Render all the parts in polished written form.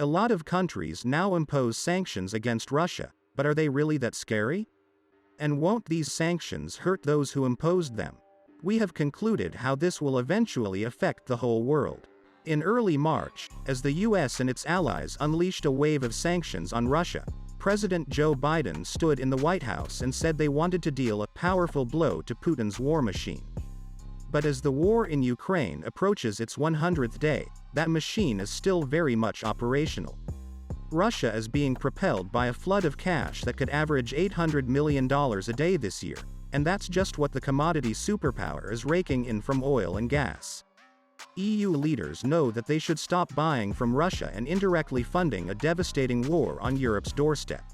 A lot of countries now impose sanctions against Russia, but are they really that scary? And won't these sanctions hurt those who imposed them? We have concluded how this will eventually affect the whole world. In early March, as the US and its allies unleashed a wave of sanctions on Russia, President Joe Biden stood in the White House and said they wanted to deal a powerful blow to Putin's war machine. But as the war in Ukraine approaches its 100th day, that machine is still very much operational. Russia is being propelled by a flood of cash that could average $800 million a day this year, and that's just what the commodity superpower is raking in from oil and gas. EU leaders know that they should stop buying from Russia and indirectly funding a devastating war on Europe's doorstep.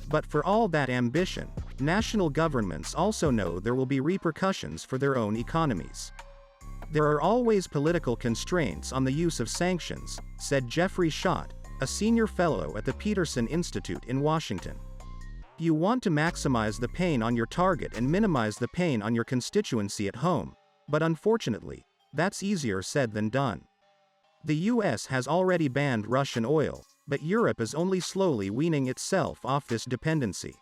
But for all that ambition, national governments also know there will be repercussions for their own economies. There are always political constraints on the use of sanctions, said Jeffrey Schott, a senior fellow at the Peterson Institute in Washington. You want to maximize the pain on your target and minimize the pain on your constituency at home, but unfortunately, that's easier said than done. The US has already banned Russian oil, but Europe is only slowly weaning itself off this dependency.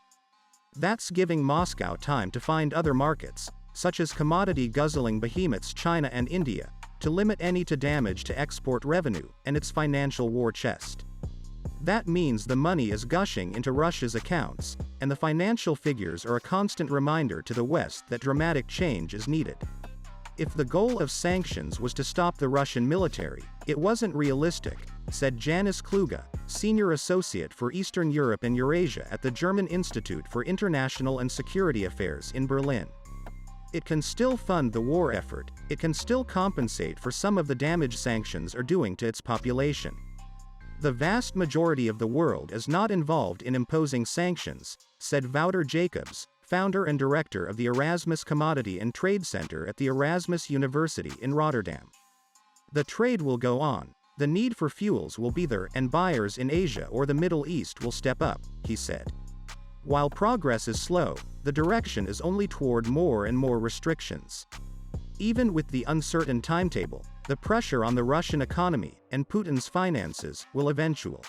That's giving Moscow time to find other markets, such as commodity-guzzling behemoths China and India, to limit any damage to export revenue and its financial war chest. That means the money is gushing into Russia's accounts, and the financial figures are a constant reminder to the West that dramatic change is needed. If the goal of sanctions was to stop the Russian military, it wasn't realistic, said Janis Kluge, senior associate for Eastern Europe and Eurasia at the German Institute for International and Security Affairs in Berlin. It can still fund the war effort, it can still compensate for some of the damage sanctions are doing to its population. The vast majority of the world is not involved in imposing sanctions, said Wouter Jacobs, founder and director of the Erasmus Commodity and Trade Center at the Erasmus University in Rotterdam. The trade will go on, the need for fuels will be there, and buyers in Asia or the Middle East will step up, he said. While progress is slow, the direction is only toward more and more restrictions. Even with the uncertain timetable, the pressure on the Russian economy and Putin's finances will eventually